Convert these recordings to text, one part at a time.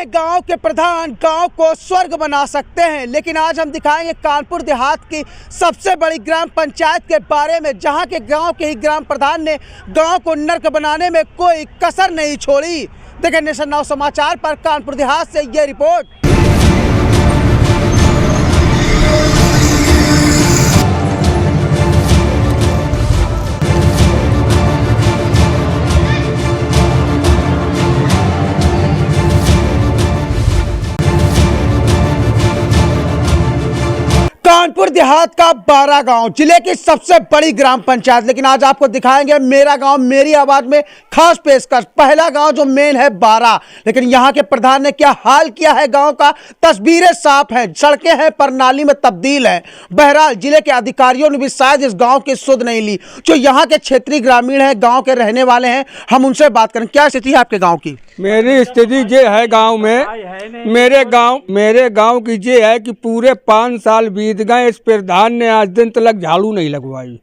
हैं गांव के प्रधान गांव को स्वर्ग बना सकते हैं, लेकिन आज हम दिखाएंगे कानपुर देहात की सबसे बड़ी ग्राम पंचायत के बारे में, जहां के गांव के ही ग्राम प्रधान ने गांव को नर्क बनाने में कोई कसर नहीं छोड़ी। देखें नेशन नाउ समाचार पर कानपुर देहात से ये रिपोर्ट। कानपुर देहात का 12 गांव, जिले की सबसे बड़ी ग्राम पंचायत। लेकिन आज आपको दिखाएंगे मेरा गांव मेरी आवाज में खास पेशकश। पहला गांव जो मेन है 12, लेकिन यहां के प्रधान ने क्या हाल किया है गांव का। तस्वीरें साफ हैं, सड़कें हैं पर नाली में तब्दील है। बहरहाल जिले के अधिकारियों ने भी शायद इस गाँव की सुध नहीं ली। जो यहाँ के क्षेत्रीय ग्रामीण है, गाँव के रहने वाले हैं, हम उनसे बात करें। क्या स्थिति है आपके गाँव की? मेरी स्थिति ये है गांव में, मेरे गांव की ये है कि पूरे 5 साल बीत गए, इस प्रधान ने आज दिन तक झाड़ू नहीं लगवाई।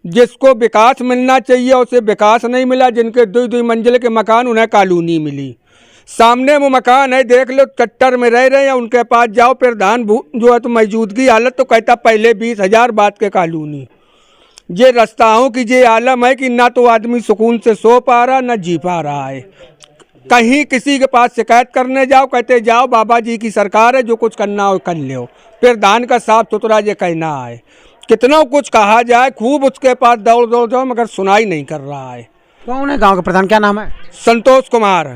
जिसको विकास मिलना चाहिए उसे विकास नहीं मिला। जिनके 2-2 मंजिल के मकान उन्हें कॉलोनी मिली। सामने वो मकान है, देख लो, चट्टर में रह रहे हैं, उनके पास जाओ, प्रधान जो है तो मौजूदगी हालत तो कहता पहले 20,000 बात के कॉलोनी। ये रास्ताओं की ये आलम है कि ना तो आदमी सुकून से सो पा रहा ना जी पा रहा है। कहीं किसी के पास शिकायत करने जाओ, कहते जाओ बाबा जी की सरकार है, जो कुछ करना हो कर लो। प्रधान का साफ सुथरा ये कहना है, कितना कुछ कहा जाए, खूब उसके पास दौड़ जाओ, मगर सुनाई नहीं कर रहा है। कौन है गांव के प्रधान, क्या नाम है? संतोष कुमार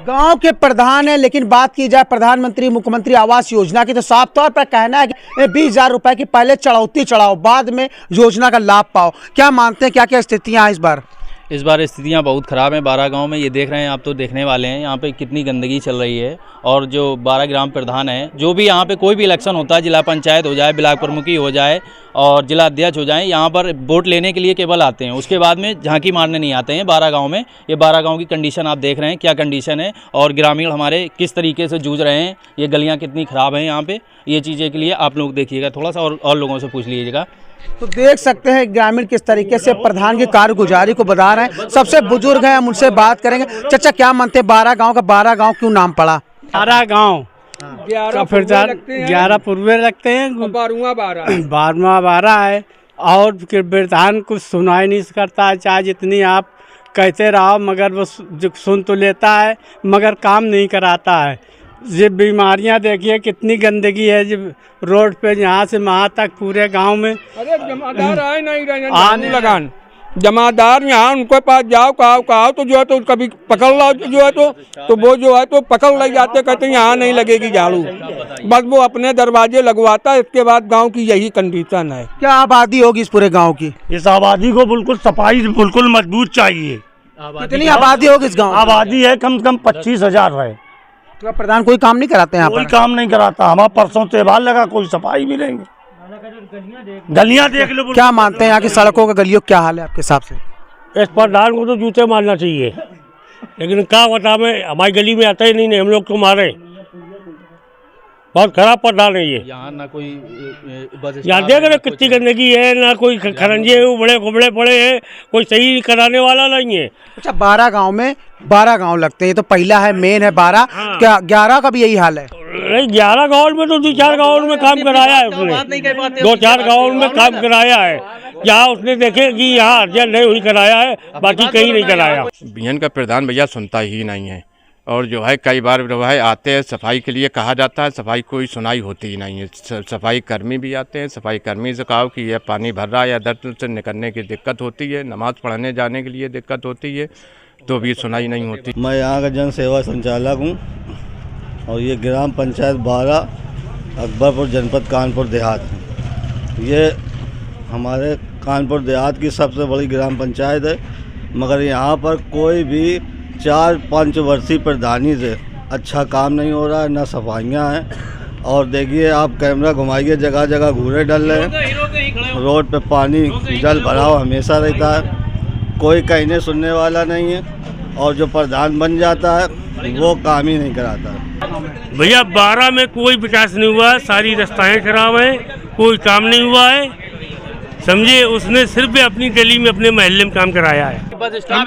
गांव के प्रधान है। लेकिन बात की जाए प्रधानमंत्री मुख्यमंत्री आवास योजना की, तो साफ तौर पर कहना है कि 20,000 रुपए की पहले चढ़ौती चढ़ाओ, बाद में योजना का लाभ पाओ। क्या मानते हैं, क्या क्या स्थितियां हैं इस बार? स्थितियां बहुत ख़राब हैं 12 गांव में। ये देख रहे हैं आप, तो देखने वाले हैं यहाँ पे कितनी गंदगी चल रही है। और जो 12 ग्राम प्रधान हैं, जो भी यहाँ पे कोई भी इलेक्शन होता है, जिला पंचायत हो जाए, ब्लॉक प्रमुखी हो जाए और जिला अध्यक्ष हो जाए, यहाँ पर वोट लेने के लिए केवल आते हैं। उसके बाद में झांकी मारने नहीं आते हैं 12 गाँव में। ये 12 गाँव की कंडीशन आप देख रहे हैं, क्या कंडीशन है, और ग्रामीण हमारे किस तरीके से जूझ रहे हैं। ये गलियाँ कितनी ख़राब हैं यहाँ पर। ये चीज़ें के लिए आप लोग देखिएगा, थोड़ा सा और लोगों से पूछ लीजिएगा। तो देख सकते हैं ग्रामीण किस तरीके से प्रधान की कारगुजारी को बता रहे हैं। सबसे बुजुर्ग हैं, हम उनसे बात करेंगे। चाचा क्या मानते हैं 12 गांव का 12 गांव क्यों नाम पड़ा? 12 गांव 11 पूर्वे लगते हैं, 12वां 12 है। और प्रधान कुछ सुनाई नहीं करता है, चाहे जितनी आप कहते रहो, मगर वो सुन तो लेता है मगर काम नहीं कराता है। ये बीमारियां देखिए, कितनी गंदगी है जी रोड पे, यहाँ से वहाँ तक पूरे गांव में। अरे जमादार आए नहीं आने लगान, जमादार यहाँ उनके पास जाओ, कहो तो जो है तो कभी पकड़ लो, जो है तो वो जो है तो पकड़ ले जाते, कहते यहाँ नहीं लगेगी झाड़ू, बस वो अपने दरवाजे लगवाता है। इसके बाद गांव की यही कंडीशन है। क्या आबादी होगी इस पूरे गांव की? इस आबादी को बिल्कुल सफाई बिल्कुल मजबूत चाहिए। कितनी आबादी होगी इस गाँव? आबादी है कम से कम 25,000 है। तो प्रधान कोई काम नहीं कराते हैं? कोई काम नहीं कराता। हमारा परसों त्योहार लगा, कोई सफाई भी नहीं। गलियां देख लो। क्या मानते हैं यहाँ की सड़कों का, गलियों क्या हाल है आपके हिसाब से? इस प्रधान को तो जूते मारना चाहिए, लेकिन क्या बता, मैं हमारी गली में आता ही नहीं, हम लोग तो मारे। बहुत खराब प्रधान है ये। यहाँ ना कोई यहाँ देख रहे कितनी गंदगी है, ना कोई खरंजे बड़े घुबड़े पड़े हैं, कोई सही कराने वाला नहीं है। अच्छा 12 गांव में 12 गांव लगते हैं, तो पहला है मेन है 12। हाँ। क्या 11 का भी यही हाल है? नहीं, 11 गाँव में तो 2-4 गाँव में काम कराया है उसने, 2-4 गाँव में काम कराया है। यहाँ उसने देखे कि यहाँ अर्जन नहीं हुई कराया है, बाकी कहीं नहीं कराया। बिहन का प्रधान भैया सुनता ही नहीं है। और जो है कई बार जो है आते हैं सफाई के लिए कहा जाता है, सफाई कोई सुनाई होती ही नहीं है। सफाई कर्मी भी आते हैं, सफाई कर्मी से कहा कि यह पानी भर रहा है, या दर से निकलने की दिक्कत होती है, नमाज़ पढ़ने जाने के लिए दिक्कत होती है, तो भी सुनाई नहीं होती। मैं यहाँ का जन सेवा संचालक हूँ और ये ग्राम पंचायत 12 अकबरपुर जनपद कानपुर देहात है। ये हमारे कानपुर देहात की सबसे बड़ी ग्राम पंचायत है, मगर यहाँ पर कोई भी 4-5 वर्षीय प्रधानी से अच्छा काम नहीं हो रहा है, ना सफाइयाँ हैं। और देखिए आप कैमरा घुमाइए, जगह जगह घूरे डल रहे हैं, रोड पे पानी जल भराव हमेशा रहता है, कोई कहने सुनने वाला नहीं है। और जो प्रधान बन जाता है वो काम ही नहीं कराता है। भैया 12 में कोई विकास नहीं हुआ है, सारी रास्ताएं खराब हैं, कोई काम नहीं हुआ है। समझिए उसने सिर्फ अपनी गली में अपने मोहल्ले में काम कराया है।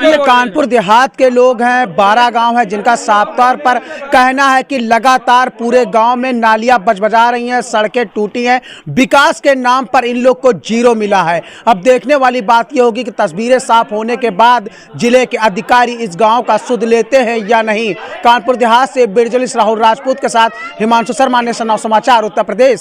ये कानपुर देहात के लोग हैं, 12 गांव है जिनका साफ तौर पर कहना है कि लगातार पूरे गांव में नालियां बजबजा रही हैं, सड़कें टूटी हैं, विकास के नाम पर इन लोग को जीरो मिला है। अब देखने वाली बात यह होगी कि तस्वीरें साफ होने के बाद जिले के अधिकारी इस गांव का सुध लेते हैं या नहीं। कानपुर देहात से ब्रिजलिस राहुल राजपूत के साथ हिमांशु शर्मा, नेशनल समाचार, उत्तर प्रदेश।